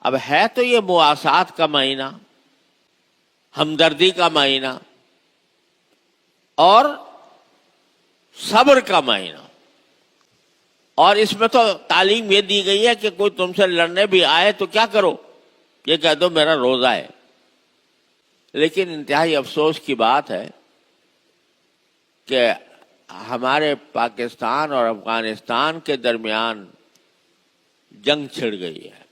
اب ہے تو یہ مواسات کا مہینہ، ہمدردی کا مہینہ اور صبر کا مہینہ، اور اس میں تو تعلیم یہ دی گئی ہے کہ کوئی تم سے لڑنے بھی آئے تو کیا کرو، یہ کہہ دو میرا روزہ ہے۔ لیکن انتہائی افسوس کی بات ہے کہ ہمارے پاکستان اور افغانستان کے درمیان جنگ چھڑ گئی ہے۔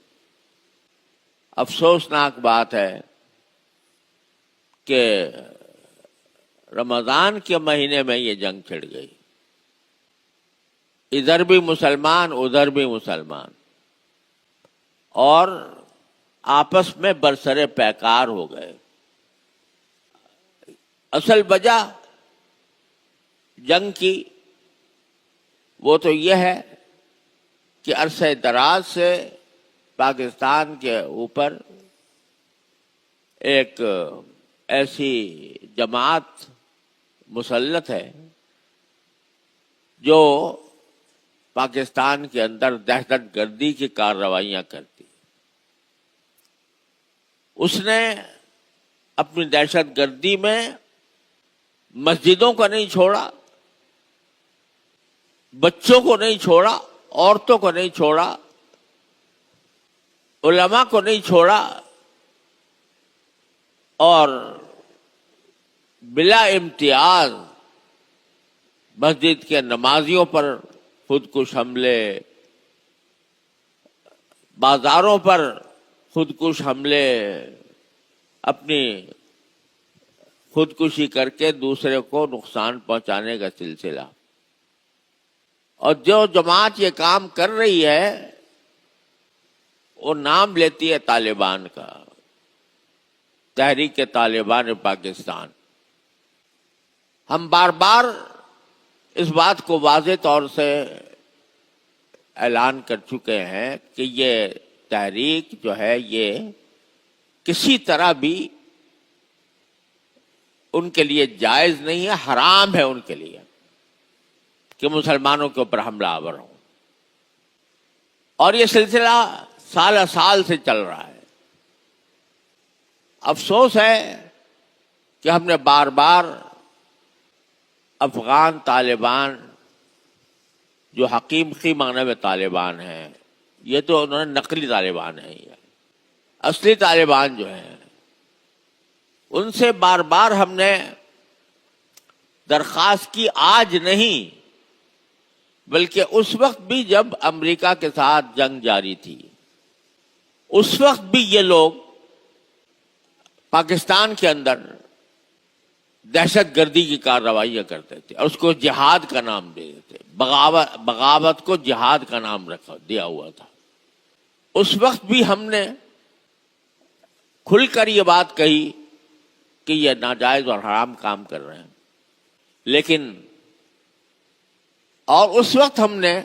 افسوسناک بات ہے کہ رمضان کے مہینے میں یہ جنگ چھڑ گئی، ادھر بھی مسلمان ادھر بھی مسلمان، اور آپس میں برسر پیکار ہو گئے۔ اصل وجہ جنگ کی وہ تو یہ ہے کہ عرصہ دراز سے پاکستان کے اوپر ایک ایسی جماعت مسلط ہے جو پاکستان کے اندر دہشت گردی کی کارروائیاں کرتی۔ اس نے اپنی دہشت گردی میں مسجدوں کو نہیں چھوڑا، بچوں کو نہیں چھوڑا، عورتوں کو نہیں چھوڑا، علماء کو نہیں چھوڑا، اور بلا امتیاز مسجد کے نمازیوں پر خودکش حملے، بازاروں پر خودکش حملے، اپنی خودکشی کر کے دوسرے کو نقصان پہنچانے کا سلسلہ۔ اور جو جماعت یہ کام کر رہی ہے وہ نام لیتی ہے طالبان کا، تحریک طالبان پاکستان۔ ہم بار بار اس بات کو واضح طور سے اعلان کر چکے ہیں کہ یہ تحریک جو ہے یہ کسی طرح بھی ان کے لیے جائز نہیں ہے، حرام ہے ان کے لیے کہ مسلمانوں کے اوپر حملہ آور ہو، اور یہ سلسلہ سال سال سے چل رہا ہے۔ افسوس ہے کہ ہم نے بار بار افغان طالبان جو حقیقی معنی میں طالبان ہیں، یہ تو انہوں نے نقلی طالبان ہیں، یہ اصلی طالبان جو ہیں ان سے بار بار ہم نے درخواست کی، آج نہیں بلکہ اس وقت بھی جب امریکہ کے ساتھ جنگ جاری تھی، اس وقت بھی یہ لوگ پاکستان کے اندر دہشت گردی کی کارروائیاں کرتے تھے اور اس کو جہاد کا نام دے دیتے، بغاوت کو جہاد کا نام دیا ہوا تھا۔ اس وقت بھی ہم نے کھل کر یہ بات کہی کہ یہ ناجائز اور حرام کام کر رہے ہیں، لیکن اور اس وقت ہم نے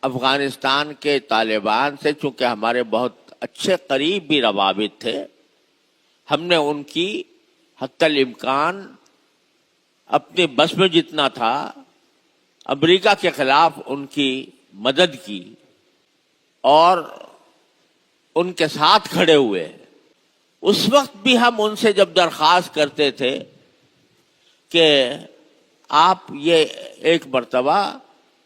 افغانستان کے طالبان سے، چونکہ ہمارے بہت اچھے قریبی روابط تھے، ہم نے ان کی حتی الامکان اپنی بس میں جتنا تھا امریکہ کے خلاف ان کی مدد کی اور ان کے ساتھ کھڑے ہوئے۔ اس وقت بھی ہم ان سے جب درخواست کرتے تھے کہ آپ یہ ایک مرتبہ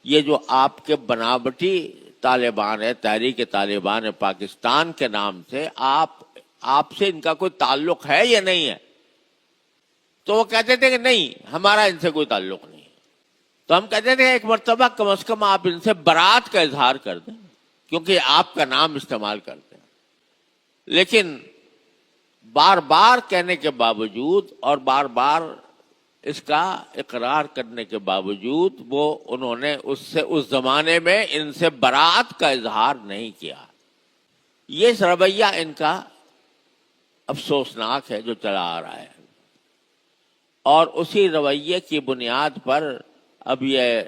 یہ جو آپ کے بناوٹی طالبان ہے، تحریک طالبان پاکستان کے نام سے، آپ سے ان کا کوئی تعلق ہے یا نہیں ہے؟ تو وہ کہتے تھے کہ نہیں، ہمارا ان سے کوئی تعلق نہیں۔ تو ہم کہتے تھے ایک مرتبہ کم از کم آپ ان سے برات کا اظہار کر دیں، کیونکہ آپ کا نام استعمال کرتے ہیں۔ لیکن بار بار کہنے کے باوجود اور بار بار اس کا اقرار کرنے کے باوجود وہ انہوں نے اس زمانے میں ان سے برات کا اظہار نہیں کیا۔ یہ رویہ ان کا افسوسناک ہے جو چلا آ رہا ہے، اور اسی رویے کی بنیاد پر اب یہ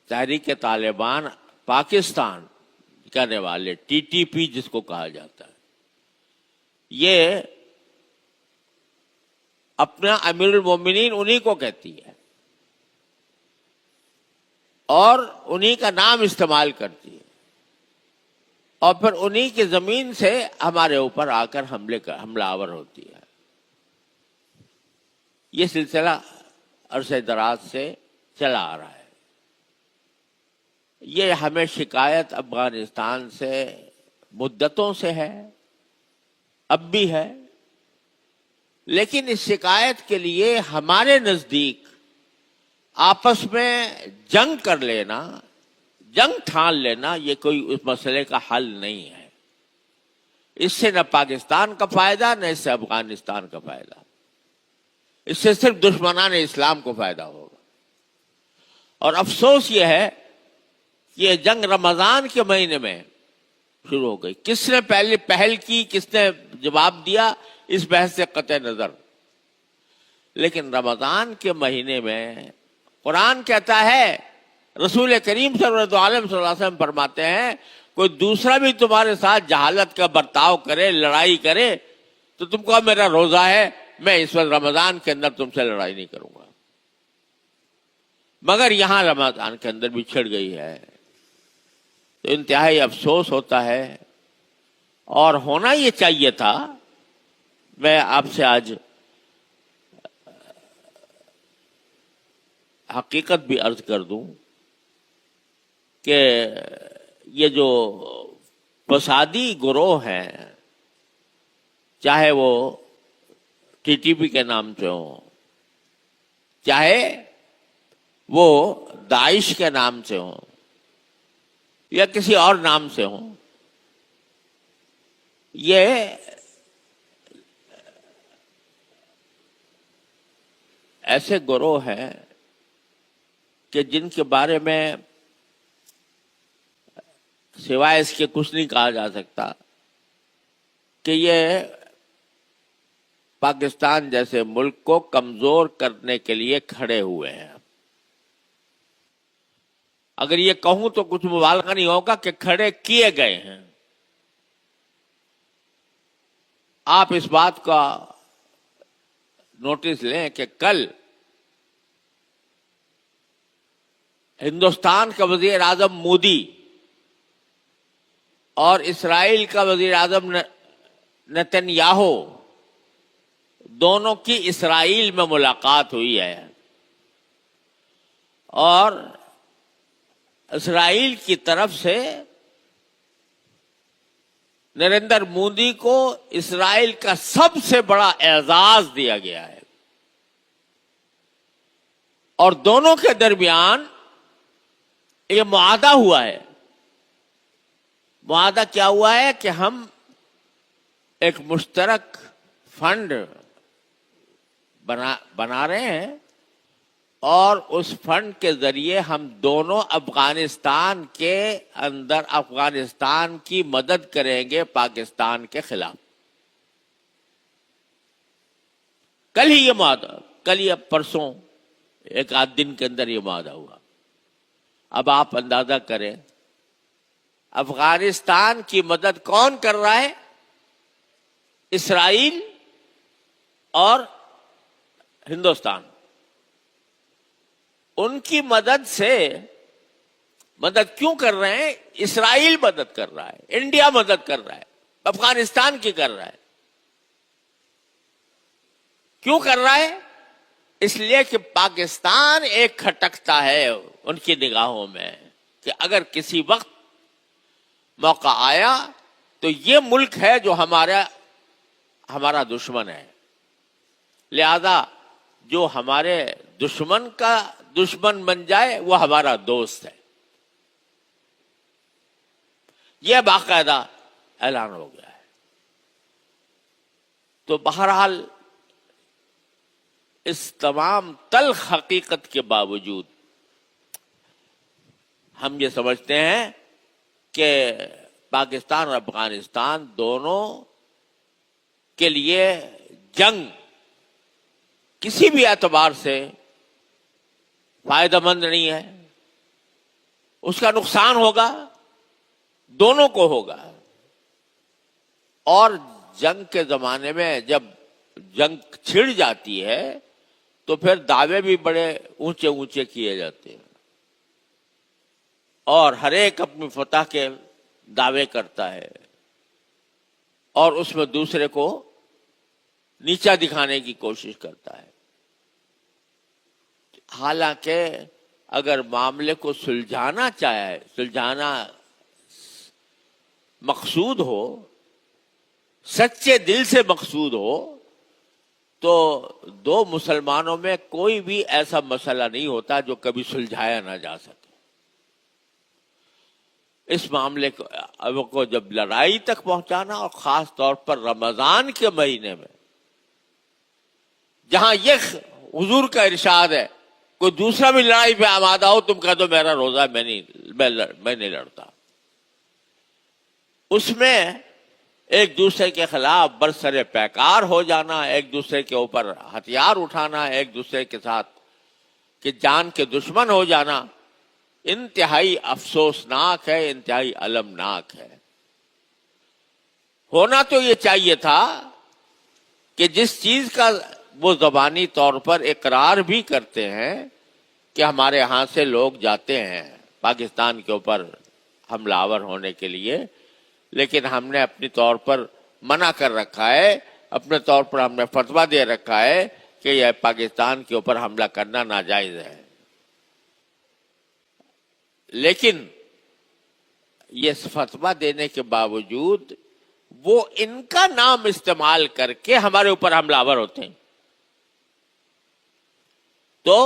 تحریک طالبان پاکستان کرنے والے ٹی ٹی پی جس کو کہا جاتا ہے، یہ اپنا امیر المومنین انہی کو کہتی ہے اور انہی کا نام استعمال کرتی ہے۔ اور پھر انہی کی زمین سے ہمارے اوپر آ کر حملہ آور ہوتی ہے. یہ سلسلہ عرصہ دراز سے چلا آ رہا ہے. یہ ہمیں شکایت افغانستان سے مدتوں سے ہے، اب بھی ہے، لیکن اس شکایت کے لیے ہمارے نزدیک آپس میں جنگ کر لینا، جنگ ٹھان لینا، یہ کوئی اس مسئلے کا حل نہیں ہے. اس سے نہ پاکستان کا فائدہ، نہ اس سے افغانستان کا فائدہ. اس سے صرف دشمنان اسلام کو فائدہ ہوگا. اور افسوس یہ ہے کہ یہ جنگ رمضان کے مہینے میں شروع ہو گئی. کس نے پہل کی، کس نے جواب دیا، اس بحث سے قطع نظر. لیکن رمضان کے مہینے میں قرآن کہتا ہے، رسول کریم صلی اللہ علیہ وسلم فرماتے ہیں، کوئی دوسرا بھی تمہارے ساتھ جہالت کا برتاؤ کرے، لڑائی کرے، تو تم کو میرا روزہ ہے، میں اس وقت رمضان کے اندر تم سے لڑائی نہیں کروں گا. مگر یہاں رمضان کے اندر بھی چھڑ گئی ہے. تو انتہائی افسوس ہوتا ہے، اور ہونا یہ چاہیے تھا. میں آپ سے آج حقیقت بھی عرض کر دوں کہ یہ جو فسادی گروہ ہیں، چاہے وہ ٹی ٹی پی کے نام سے ہوں، چاہے وہ داعش کے نام سے ہوں، یا کسی اور نام سے ہوں، یہ ایسے گروہ ہیں کہ جن کے بارے میں سوائے اس کے کچھ نہیں کہا جا سکتا کہ یہ پاکستان جیسے ملک کو کمزور کرنے کے لیے کھڑے ہوئے ہیں. اگر یہ کہوں تو کچھ مبالغہ نہیں ہوگا کہ کھڑے کیے گئے ہیں. آپ اس بات کا نوٹس لیں کہ کل ہندوستان کا وزیر اعظم مودی اور اسرائیل کا وزیر اعظم نتن یاہو دونوں کی اسرائیل میں ملاقات ہوئی ہے، اور اسرائیل کی طرف سے نریندر مودی کو اسرائیل کا سب سے بڑا اعزاز دیا گیا ہے. اور دونوں کے درمیان یہ معاہدہ ہوا ہے. معاہدہ کیا ہوا ہے کہ ہم ایک مشترک فنڈ بنا رہے ہیں، اور اس فنڈ کے ذریعے ہم دونوں افغانستان کے اندر افغانستان کی مدد کریں گے پاکستان کے خلاف. کل ہی یہ معاہدہ، کل یا پرسوں، ایک آدھ دن کے اندر یہ معاہدہ ہوا. اب آپ اندازہ کریں افغانستان کی مدد کون کر رہا ہے؟ اسرائیل اور ہندوستان. ان کی مدد سے، مدد کیوں کر رہے ہیں؟ اسرائیل مدد کر رہا ہے، انڈیا مدد کر رہا ہے، افغانستان کی کر رہا ہے. کیوں کر رہا ہے؟ اس لیے کہ پاکستان ایک کھٹکتا ہے ان کی نگاہوں میں کہ اگر کسی وقت موقع آیا تو یہ ملک ہے جو ہمارا دشمن ہے، لہذا جو ہمارے دشمن کا دشمن بن جائے وہ ہمارا دوست ہے. یہ باقاعدہ اعلان ہو گیا ہے. تو بہرحال اس تمام تلخ حقیقت کے باوجود ہم یہ سمجھتے ہیں کہ پاکستان اور افغانستان دونوں کے لیے جنگ کسی بھی اعتبار سے فائدہ مند نہیں ہے. اس کا نقصان ہوگا، دونوں کو ہوگا. اور جنگ کے زمانے میں جب جنگ چھڑ جاتی ہے تو پھر دعوے بھی بڑے اونچے اونچے کیے جاتے ہیں، اور ہر ایک اپنی فتح کے دعوے کرتا ہے اور اس میں دوسرے کو نیچا دکھانے کی کوشش کرتا ہے. حالانکہ اگر معاملے کو سلجھانا مقصود ہو، سچے دل سے مقصود ہو، تو دو مسلمانوں میں کوئی بھی ایسا مسئلہ نہیں ہوتا جو کبھی سلجھایا نہ جا سکے. اس معاملے کو جب لڑائی تک پہنچانا، اور خاص طور پر رمضان کے مہینے میں جہاں یہ حضور کا ارشاد ہے، کوئی دوسرا بھی لڑائی پہ آمادہ ہو، تم کہہ دو میرا روزہ میں نہیں لڑتا. اس میں ایک دوسرے کے خلاف برسر پیکار ہو جانا، ایک دوسرے کے اوپر ہتھیار اٹھانا، ایک دوسرے کے ساتھ کہ جان کے دشمن ہو جانا انتہائی افسوسناک ہے، انتہائی المناک ہے. ہونا تو یہ چاہیے تھا کہ جس چیز کا وہ زبانی طور پر اقرار بھی کرتے ہیں کہ ہمارے ہاں سے لوگ جاتے ہیں پاکستان کے اوپر حملہ آور ہونے کے لیے، لیکن ہم نے اپنی طور پر منع کر رکھا ہے، اپنے طور پر ہم نے فتویٰ دے رکھا ہے کہ یہ پاکستان کے اوپر حملہ کرنا ناجائز ہے. لیکن یہ فتویٰ دینے کے باوجود وہ ان کا نام استعمال کر کے ہمارے اوپر حملہ آور ہوتے ہیں. تو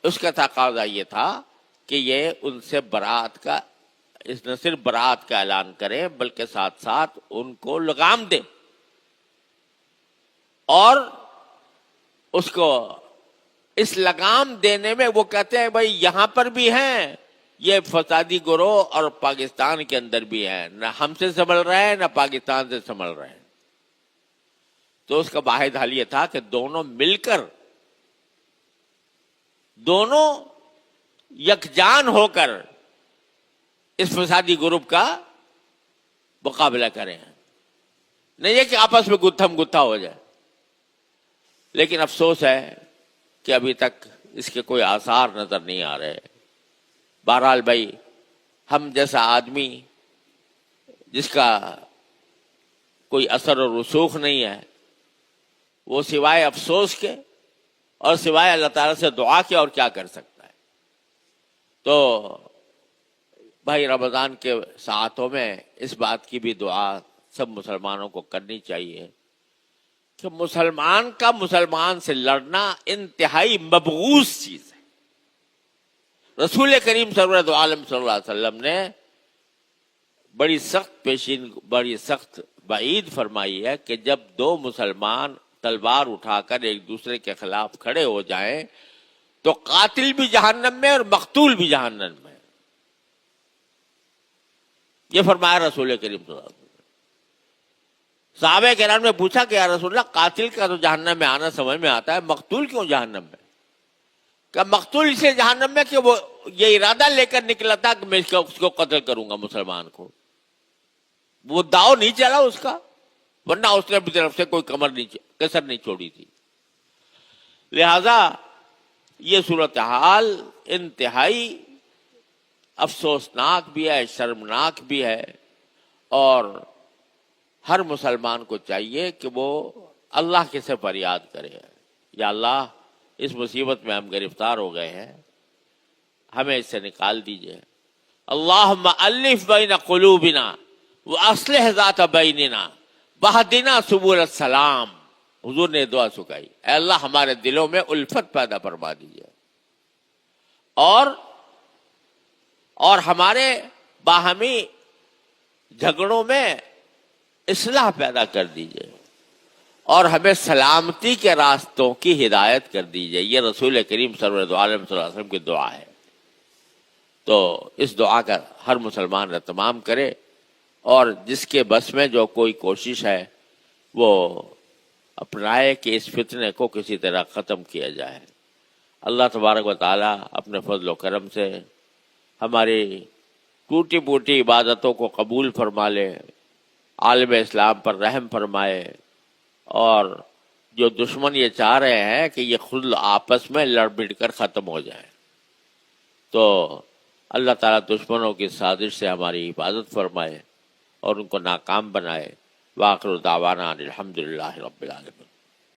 اس کا تقاضا یہ تھا کہ یہ ان سے برات کا، نہ صرف برات کا اعلان کریں بلکہ ساتھ ساتھ ان کو لگام دیں، اور اس کو اس لگام دینے میں وہ کہتے ہیں بھائی یہاں پر بھی ہیں یہ فسادی گروہ اور پاکستان کے اندر بھی ہیں، نہ ہم سے سنبھل رہے ہیں نہ پاکستان سے سنبھل رہے ہیں. تو اس کا واحد حل یہ تھا کہ دونوں مل کر، دونوں یکجان ہو کر اس فسادی گروپ کا مقابلہ کریں. نہیں ہے کہ آپس میں گتھم گتھا ہو جائے. لیکن افسوس ہے کہ ابھی تک اس کے کوئی آثار نظر نہیں آ رہے. بہرحال بھائی، ہم جیسا آدمی جس کا کوئی اثر و رسوخ نہیں ہے، وہ سوائے افسوس کے اور سوائے اللہ تعالیٰ سے دعا کے اور کیا کر سکتا ہے. تو بھائی رمضان کے ساعتوں میں اس بات کی بھی دعا سب مسلمانوں کو کرنی چاہیے کہ مسلمان کا مسلمان سے لڑنا انتہائی مبغوض چیز ہے. رسول کریم سرورت عالم صلی اللہ علیہ وسلم نے بڑی سخت وعید فرمائی ہے کہ جب دو مسلمان تلوار اٹھا کر ایک دوسرے کے خلاف کھڑے ہو جائیں تو قاتل بھی جہنم میں اور مقتول بھی جہنم میں. یہ فرمایا رسول کریم صلی اللہ علیہ وسلم. صحابہ کرام نے پوچھا کہ یا رسول اللہ، قاتل کا تو جہنم میں آنا سمجھ میں آتا ہے، مقتول کیوں جہنم میں؟ کہ مقتول اسے جہنم میں کہ وہ یہ ارادہ لے کر نکلا تھا کہ میں اس کو قتل کروں گا، مسلمان کو. وہ داؤ نہیں چلا اس کا، ورنہ اس نے اپنی طرف سے کوئی کسر نہیں چھوڑی تھی. لہذا یہ صورتحال انتہائی افسوسناک بھی ہے، شرمناک بھی ہے، اور ہر مسلمان کو چاہیے کہ وہ اللہ کے سے فریاد کرے، یا اللہ اس مصیبت میں ہم گرفتار ہو گئے ہیں، ہمیں اس سے نکال دیجئے. اللہم الف بین قلوبنا واصلح ذات بیننا واہدنا سبل السلام. حضور نے دعا سکھائی، اے اللہ ہمارے دلوں میں الفت پیدا فرما دیجئے اور ہمارے باہمی جھگڑوں میں اصلاح پیدا کر دیجئے، اور ہمیں سلامتی کے راستوں کی ہدایت کر دیجئے. یہ رسول کریم سرورت عالم صلی اللہ علیہ وسلم کی دعا ہے. تو اس دعا کا ہر مسلمان اہتمام کرے، اور جس کے بس میں جو کوئی کوشش ہے وہ اپنائے کہ اس فتنے کو کسی طرح ختم کیا جائے. اللہ تبارک و تعالی اپنے فضل و کرم سے ہماری ٹوٹی پوٹی عبادتوں کو قبول فرما لے، عالم اسلام پر رحم فرمائے، اور جو دشمن یہ چاہ رہے ہیں کہ یہ خود آپس میں لڑ بڑھ کر ختم ہو جائے، تو اللہ تعالیٰ دشمنوں کی سازش سے ہماری حفاظت فرمائے اور ان کو ناکام بنائے۔ وآخر دعوانا الحمدللہ رب العالمین۔